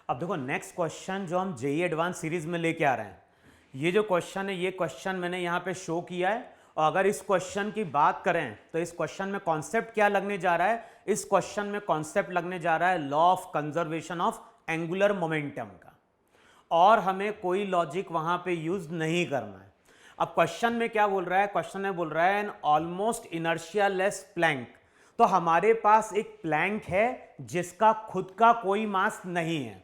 अब देखो next question जो हम जेई एडवांस सीरीज में लेके आ रहे हैं, ये जो क्वेश्चन है ये क्वेश्चन मैंने यहाँ पे शो किया है। और अगर इस क्वेश्चन की बात करें तो इस क्वेश्चन में कॉन्सेप्ट क्या लगने जा रहा है? इस क्वेश्चन में कॉन्सेप्ट लगने जा रहा है law of conservation of angular momentum का, और हमें कोई लॉजिक वहां पे यूज नहीं करना है। अब क्वेश्चन में क्या बोल रहा है? क्वेश्चन में बोल रहा है an almost inertia less plank. तो हमारे पास एक प्लैंक है जिसका खुद का कोई मास नहीं है।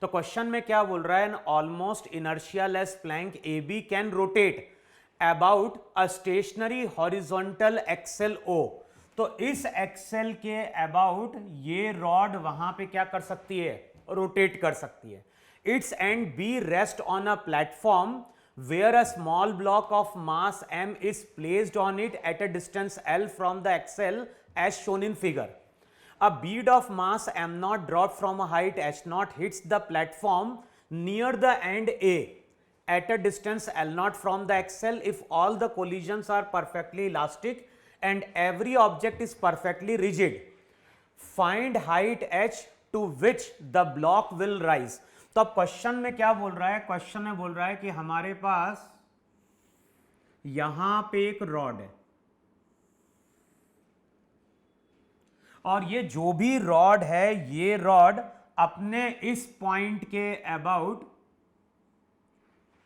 तो क्वेश्चन में क्या बोल रहा है? An almost inertia less plank A B can rotate about a stationary horizontal axle O. तो इस एक्सेल के अबाउट ये रॉड वहां पे क्या कर सकती है? रोटेट कर सकती है। Its end B rest on a platform where a small block of mass M is placed on it at a distance L from the axle as shown in figure. A bead of mass M naught dropped from a height H naught hits the platform near the end A at a distance L naught from the axle if all the collisions are perfectly elastic and every object is perfectly rigid. Find height H to which the block will rise. तो अब question में क्या बोल रहा है? Question में बोल रहा है कि हमारे पास यहां पे एक रॉड है, और ये जो भी रॉड है ये रॉड अपने इस पॉइंट के अबाउट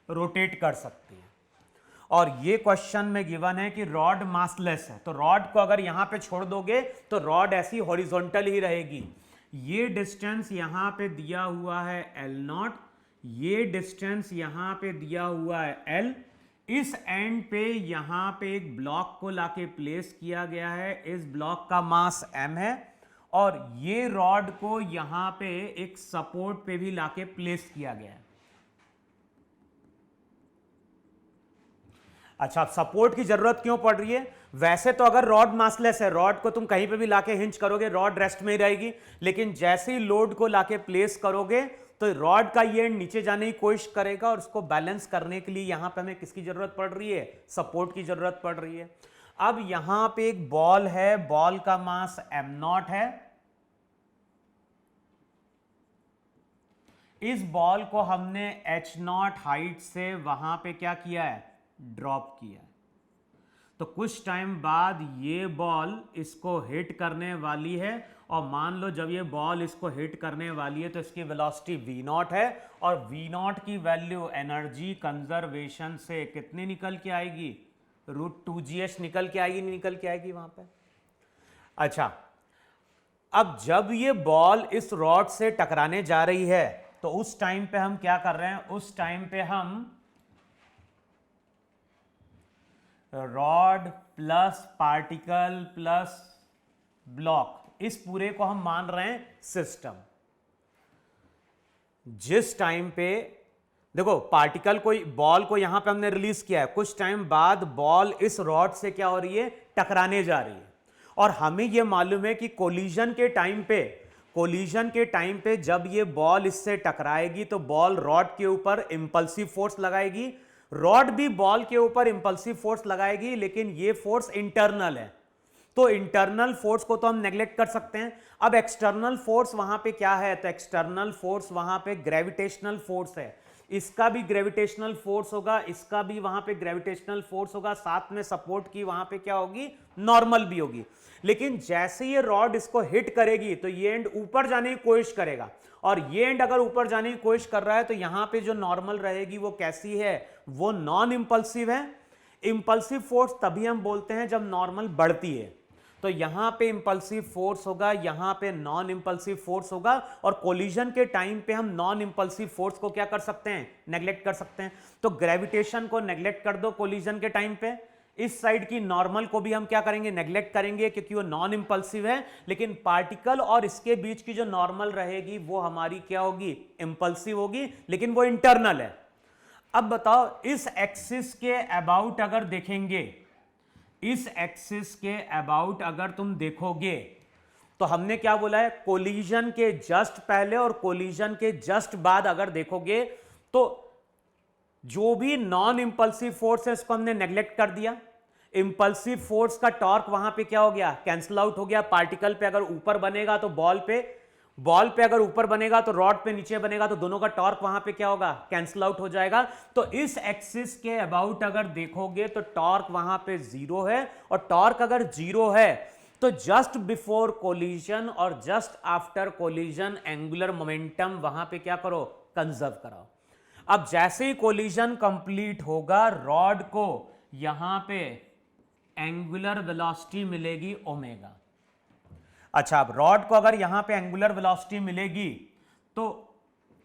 रोटेट कर सकती है। और ये क्वेश्चन में गिवन है कि रॉड मासलेस है, तो रॉड को अगर यहां पे छोड़ दोगे तो रॉड ऐसी हॉरिजॉन्टल ही रहेगी। ये डिस्टेंस यहां पे दिया हुआ है L0, ये डिस्टेंस यहां पे दिया हुआ है L। इस एंड पे यहां पे एक ब्लॉक को लाके प्लेस किया गया है, इस ब्लॉक का मास M है, और ये रॉड को यहां पे एक सपोर्ट पे भी लाके प्लेस किया गया है। अच्छा, सपोर्ट की जरूरत क्यों पड़ रही है? वैसे तो अगर रॉड मासलेस है, रॉड को तुम कहीं पे भी लाके हिंच करोगे रॉड रेस्ट में ही रहेगी, लेकिन जैसे ही लोड को लाके प्लेस करोगे तो रॉड का ये नीचे जाने की कोशिश करेगा, और उसको बैलेंस करने के लिए यहां पे हमें किसकी जरूरत पड़ रही है? सपोर्ट की जरूरत पड़ रही है। अब यहां पे एक बॉल है, बॉल का मास M0 है। इस बॉल को हमने H0 हाइट से वहां पे क्या किया है? ड्रॉप किया। तो कुछ टाइम बाद ये बॉल इसको हिट करने वाली है, और मान लो जब ये बॉल इसको हिट करने वाली है तो इसकी वेलोसिटी V0 है, और V0 की वैल्यू एनर्जी कंजर्वेशन से कितनी निकल के आएगी? √2gh निकल के आएगी, नहीं निकल के आएगी वहां पे? अच्छा, अब जब ये बॉल इस रॉड से टकराने जा रही है तो उस टाइम पे हम क्या कर रहे हैं? उस टाइम पे हम rod plus particle plus block, इस पूरे को हम मान रहे हैं सिस्टम। जिस टाइम पे देखो पार्टिकल को, बॉल को यहां पे हमने रिलीज किया है, कुछ टाइम बाद बॉल इस रॉड से क्या हो रही है? टकराने जा रही है। और हमें यह मालूम है कि कोलिजन के टाइम पे जब ये बॉल इससे टकराएगी तो बॉल रॉड के ऊपर इंपल्सिव फोर्स लगाएगी, रॉड भी बॉल के ऊपर इंपल्सिव फोर्स लगाएगी, लेकिन ये फोर्स इंटरनल है। तो इंटरनल फोर्स को तो हम नेग्लेक्ट कर सकते हैं। अब एक्सटर्नल फोर्स वहां पे क्या है? तो एक्सटर्नल फोर्स वहां पे ग्रेविटेशनल फोर्स है। इसका भी ग्रेविटेशनल फोर्स होगा, इसका भी वहां पे ग्रेविटेशनल फोर्स होगा, साथ में सपोर्ट की वहां पे क्या होगी? नॉर्मल भी होगी। लेकिन जैसे ये रॉड इसको हिट करेगी तो ये एंड ऊपर जाने की कोशिश करेगा, और ये एंड अगर ऊपर जाने की कोशिश कर रहा है तो यहां पे जो नॉर्मल रहेगी वो कैसी है? वो नॉन इंपल्सिव है। इंपल्सिव फोर्स तभी हम बोलते हैं जब नॉर्मल बढ़ती है। तो यहां पे इंपल्सिव फोर्स होगा, यहां पे नॉन इंपल्सिव फोर्स होगा, और कोलिजन के टाइम पे हम नॉन इंपल्सिव फोर्स को क्या कर सकते हैं? नेग्लेक्ट कर सकते हैं। तो ग्रेविटेशन को नेग्लेक्ट कर दो कोलिजन के टाइम पे, इस साइड की नॉर्मल को भी हम क्या करेंगे? नेग्लेक्ट करेंगे, क्योंकि वो नॉन इंपल्सिव है। लेकिन पार्टिकल और इसके बीच की जो नॉर्मल रहेगी वो हमारी क्या होगी? इंपल्सिव होगी, लेकिन वो इंटरनल है। अब बताओ, इस एक्सिस के अबाउट अगर देखेंगे, इस एक्सिस के अबाउट अगर तुम देखोगे तो हमने क्या बोला है? कोलिजन के जस्ट पहले और कोलिजन के जस्ट बाद अगर देखोगे तो जो भी नॉन इंपल्सिव फोर्स है उसको हमने नेग्लेक्ट कर दिया। इंपल्सिव फोर्स का टॉर्क वहां पे क्या हो गया? कैंसिल आउट हो गया। पार्टिकल पे अगर ऊपर बनेगा तो बॉल पे बॉल पे अगर ऊपर बनेगा तो रॉड पे नीचे बनेगा, तो दोनों का टॉर्क वहां पे क्या होगा, कैंसिल आउट हो जाएगा। तो इस एक्सिस के अबाउट अगर देखोगे तो टॉर्क वहां पे जीरो है, और टॉर्क अगर जीरो है तो जस्ट बिफोर कोलिजन और just after collision angular momentum वहां पे क्या करो, कंजर्व कराओ। अब जैसे ही कोलिजन कंप्लीट होगा, रॉड को यहां पे एंगुलर वेलोसिटी मिलेगी ओमेगा। अच्छा, अब रॉड को अगर यहां पे एंगुलर वेलोसिटी मिलेगी तो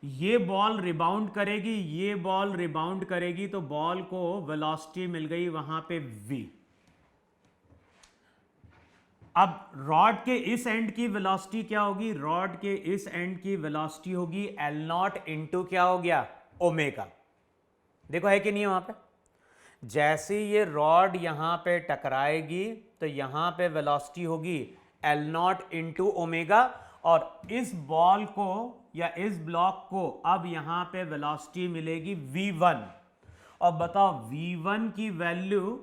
ये बॉल रिबाउंड करेगी, ये बॉल रिबाउंड करेगी, तो बॉल को वेलोसिटी मिल गई वहां पे v। अब रॉड के इस एंड की वेलोसिटी क्या होगी, रॉड के इस एंड की वेलोसिटी होगी एल नॉट इंटू क्या हो गया, ओमेगा। देखो है कि नहीं वहां पे, जैसे ये रॉड यहां पे टकराएगी तो यहां पे वेलोसिटी होगी एल नॉट इंटू ओमेगा, और इस बॉल को या इस ब्लॉक को अब यहां पे वेलोसिटी मिलेगी v1। और बताओ v1 की वैल्यू,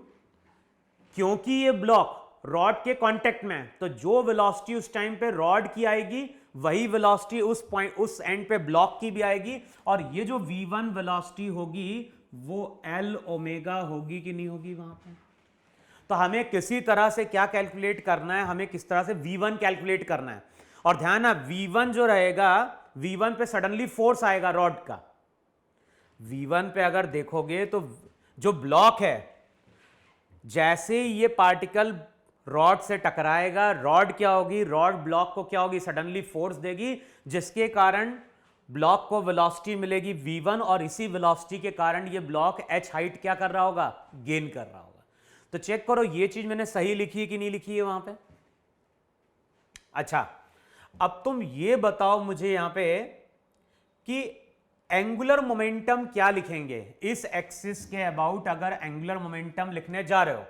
क्योंकि ये ब्लॉक रॉड के कांटेक्ट में है, तो जो वेलोसिटी उस टाइम पे रॉड की आएगी वही वेलोसिटी उस पॉइंट उस एंड पे ब्लॉक की भी आएगी, और ये जो v1 वेलोसिटी होगी वो एल ओमेगा होगी कि नहीं होगी वहां पे। तो हमें किसी तरह से क्या कैलकुलेट करना है, हमें किस तरह से v1 कैलकुलेट करना है। और ध्यान है v1 जो रहेगा, v1 पे सडनली फोर्स आएगा रॉड का। v1 पे अगर देखोगे तो जो ब्लॉक है, जैसे ये पार्टिकल रॉड से टकराएगा, रॉड क्या होगी, रॉड ब्लॉक को क्या होगी, सडनली फोर्स देगी, जिसके कारण ब्लॉक को वेलोसिटी मिलेगी v1, और इसी वेलोसिटी के कारण ये ब्लॉक h हाइट क्या कर रहा होगा, गेन कर रहा होगा। तो चेक करो ये चीज मैंने सही लिखी है कि नहीं लिखी है वहां पे। अच्छा, अब तुम ये बताओ मुझे यहां पे कि एंगुलर मोमेंटम क्या लिखेंगे इस एक्सिस के अबाउट। अगर एंगुलर मोमेंटम लिखने जा रहे हो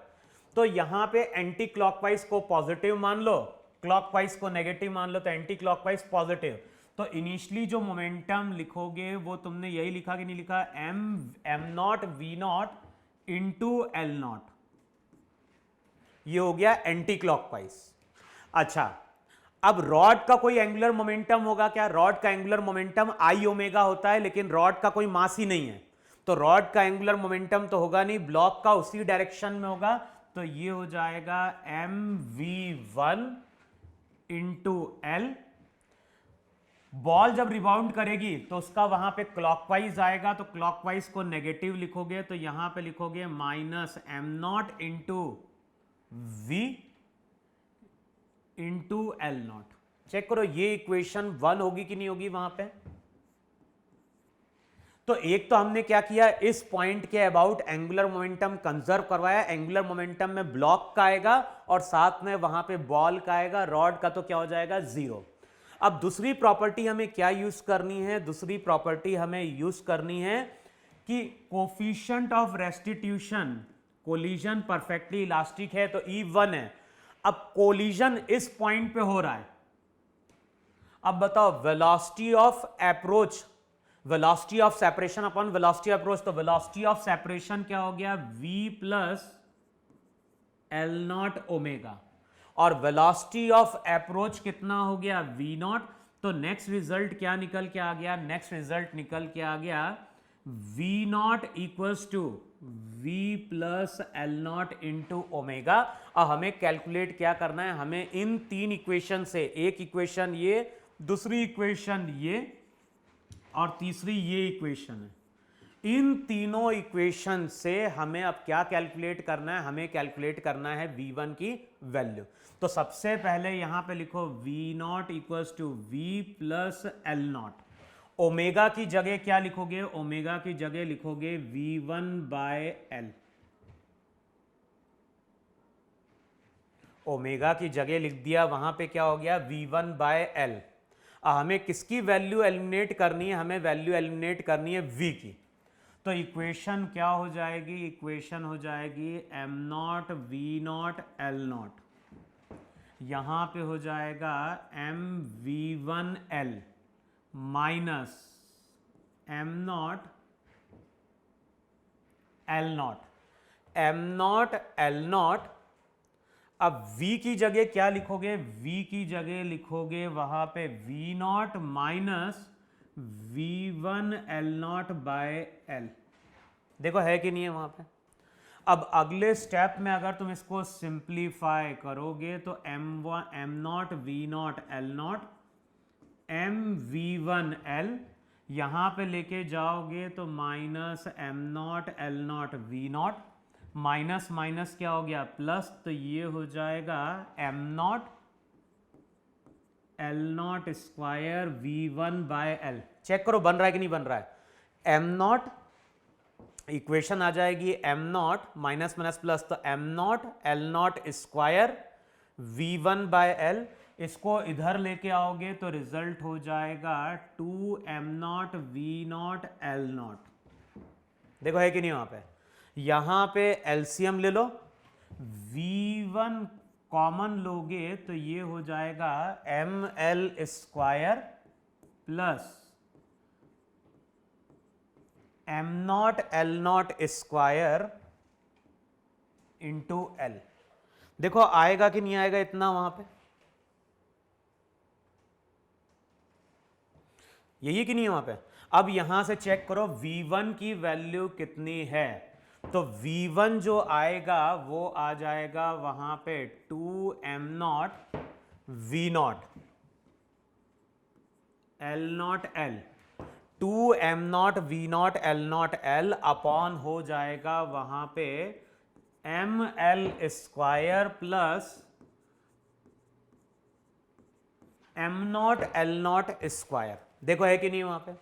तो यहां पे एंटी क्लॉकवाइज को पॉजिटिव मान लो, क्लॉकवाइज को नेगेटिव मान लो, तो एंटी क्लॉकवाइज पॉजिटिव। तो इनिशियली जो मोमेंटम लिखोगे वो तुमने यही लिखा कि नहीं लिखा, m naught v naught into l naught, ये हो गया एंटी क्लॉकवाइज। अच्छा, अब रॉड का कोई एंगुलर मोमेंटम होगा क्या, रॉड का एंगुलर मोमेंटम आई ओमेगा होता है, लेकिन रॉड का कोई मास ही नहीं है, तो रॉड का एंगुलर मोमेंटम तो होगा नहीं, ब्लॉक का उसी डायरेक्शन में होगा। तो ये हो जाएगा m v one into l. Ball जब रिबाउंड करेगी तो उसका वहां पे क्लॉकवाइज आएगा, तो क्लॉकवाइज को नेगेटिव लिखोगे तो यहां पे लिखोगे minus m naught into v into l naught. Check करो ये इक्वेशन 1 होगी कि नहीं होगी वहां पे। तो एक तो हमने क्या किया, इस पॉइंट के अबाउट एंगुलर मोमेंटम कंजर्व करवाया, एंगुलर मोमेंटम में ब्लॉक का आएगा और साथ में वहां पे बॉल का आएगा, रॉड का तो क्या हो जाएगा, जीरो। अब दूसरी प्रॉपर्टी हमें क्या यूज करनी है, दूसरी प्रॉपर्टी हमें यूज करनी है कि coefficient of restitution, collision perfectly elastic है तो E1 है। अब कोलिजन इस पॉइंट पे हो रहा है, अब बताओ velocity of approach, velocity of separation upon velocity approach, तो वेलोसिटी ऑफ सेपरेशन क्या हो गया, v plus l naught omega, और वेलोसिटी ऑफ अप्रोच कितना हो गया, v नॉट। तो नेक्स्ट रिजल्ट क्या निकल के आ गया, नेक्स्ट रिजल्ट निकल के आ गया v naught equals to v plus l naught into omega. और हमें कैलकुलेट क्या करना है, हमें इन तीन इक्वेशन से, एक इक्वेशन ये, दूसरी इक्वेशन ये, और तीसरी ये इक्वेशन है, इन तीनों इक्वेशन से हमें अब क्या कैलकुलेट करना है, हमें कैलकुलेट करना है v1 की वैल्यू। तो सबसे पहले यहां पे लिखो v naught equals to v plus l naught. Omega की जगह क्या लिखोगे, ओमेगा की जगह लिखोगे v1 बाय एल, ओमेगा की जगह लिख दिया, वहां पे क्या हो गया v1 बाय एल। हमें किसकी वैल्यू एलिमिनेट करनी है, हमें वैल्यू एलिमिनेट करनी है v की। तो इक्वेशन क्या हो जाएगी, इक्वेशन हो जाएगी m naught v naught l naught, यहां पे हो जाएगा m v one l minus m naught l naught, m naught l naught. अब v की जगह क्या लिखोगे, v की जगह लिखोगे वहां पे v naught minus v1 L naught by L। देखो है कि नहीं है वहां पे। अब अगले स्टेप में अगर तुम इसको सिंप्लीफाई करोगे तो m naught v naught L naught m v1 L, यहां पे लेके जाओगे तो minus m not L naught v naught, minus minus क्या हो गया प्लस, तो ये हो जाएगा m not L not square v1 by L। Check करो बन रहा है कि नहीं बन रहा है। m नॉट इक्वेशन आ जाएगी m naught minus minus plus, तो m not L not square v1 by L, इसको इधर लेके आओगे तो रिजल्ट हो जाएगा 2m not v naught L not. देखो है कि नहीं वहां पे। यहां पे एलसीएम ले लो, v1 कॉमन लोगे तो ये हो जाएगा ml square plus m not L not square into L। देखो आएगा कि नहीं आएगा इतना वहां पे, यही कि नहीं है वहां पे। अब यहां से चेक करो v1 की वैल्यू कितनी है, तो v1 जो आएगा वो आ जाएगा वहां पे 2m not v naught L not L, 2m not v naught L not L upon हो जाएगा वहां पे ml square plus m not L not square. देखो है कि नहीं वहां पे।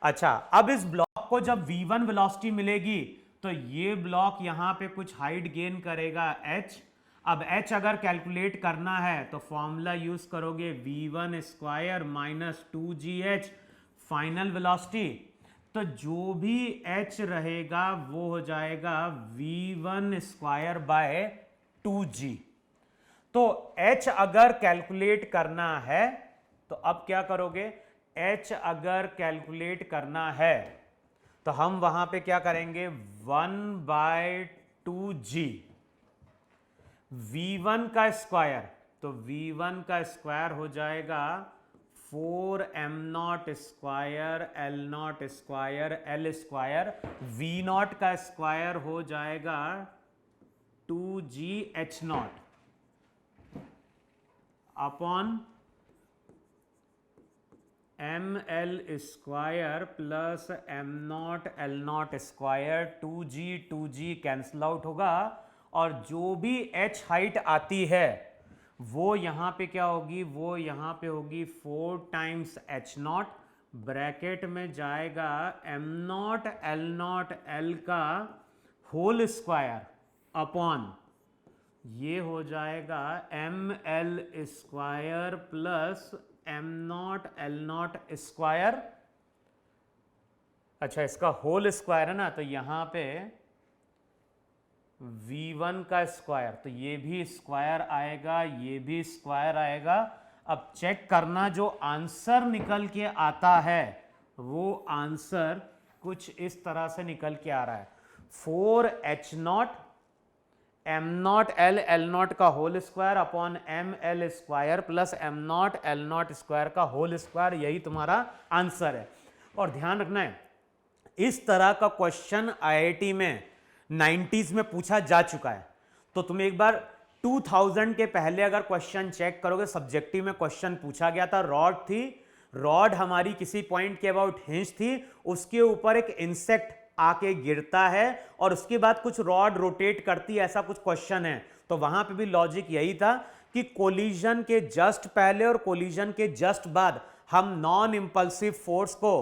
अच्छा अब इस ब्लॉक को जब v1 वेलोसिटी मिलेगी तो ये ब्लॉक यहां पे कुछ हाइट गेन करेगा h। अब h अगर कैलकुलेट करना है तो फॉर्मूला यूज करोगे v1 square minus 2gh final velocity, तो जो भी h रहेगा वो हो जाएगा v1 स्क्वायर बाय 2g। तो h अगर कैलकुलेट करना है तो अब क्या करोगे, h अगर कैलकुलेट करना है तो हम वहां पे क्या करेंगे 1 बाय 2g, v1 का स्क्वायर, तो v1 का स्क्वायर हो जाएगा 4m not square L not square L square, v not का स्क्वायर हो जाएगा 2gh not upon ml square plus m not L not square, 2g cancel out होगा और जो भी h हाइट आती है वो यहां पे क्या होगी, वो यहां पे होगी 4 टाइम्स h नॉट, ब्रैकेट में जाएगा m not L not L का होल स्क्वायर अपॉन ये हो जाएगा ml square plus m not L not square. अच्छा इसका होल स्क्वायर है ना, तो यहां पे v1 का स्क्वायर, तो ये भी स्क्वायर आएगा, ये भी स्क्वायर आएगा। अब चेक करना जो आंसर निकल के आता है वो आंसर कुछ इस तरह से निकल के आ रहा है 4h not m not L not का whole square upon ml square plus m not L not square का होल स्क्वायर, यही तुम्हारा आंसर है। और ध्यान रखना है इस तरह का क्वेश्चन IIT में 90s में पूछा जा चुका है। तो तुम एक बार 2000 के पहले अगर क्वेश्चन चेक करोगे, सब्जेक्टिव में क्वेश्चन पूछा गया था, रॉड थी, रॉड हमारी किसी पॉइंट के अबाउट हिंज थी, उसके ऊपर एक इंसेक्ट आके गिरता है और उसके बाद कुछ रॉड रोटेट करती है, ऐसा कुछ क्वेश्चन है। तो वहां पे भी लॉजिक यही था कि कोलिजन के जस्ट पहले और कोलिजन के जस्ट बाद हम नॉन इंपल्सिव फोर्स को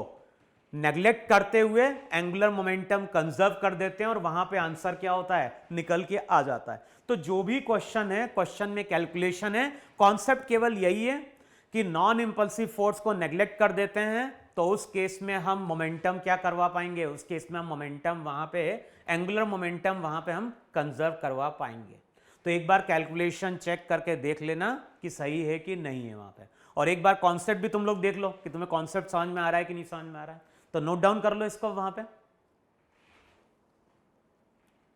नेग्लेक्ट करते हुए एंगुलर मोमेंटम कंजर्व कर देते हैं और वहां पे आंसर क्या होता है, निकल के आ जाता है। तो जो भी क्वेश्चन है, क्वेश्चन में कैलकुलेशन है, कॉन्सेप्ट केवल यही है कि नॉन इंपल्सिव फोर्स को नेग्लेक्ट कर देते हैं तो उस केस में हम मोमेंटम क्या करवा पाएंगे, उस केस में हम मोमेंटम वहां पे एंगुलर मोमेंटम वहां पे हम कंजर्व करवा पाएंगे। तो एक बार कैलकुलेशन चेक करके देख लेना कि सही है कि नहीं है वहां पे, और एक बार कॉन्सेप्ट भी तुम लोग देख लो कि तुम्हें कॉन्सेप्ट समझ में आ रहा है कि नहीं समझ में आ रहा है। तो नोट डाउन कर लो इसको वहां पे।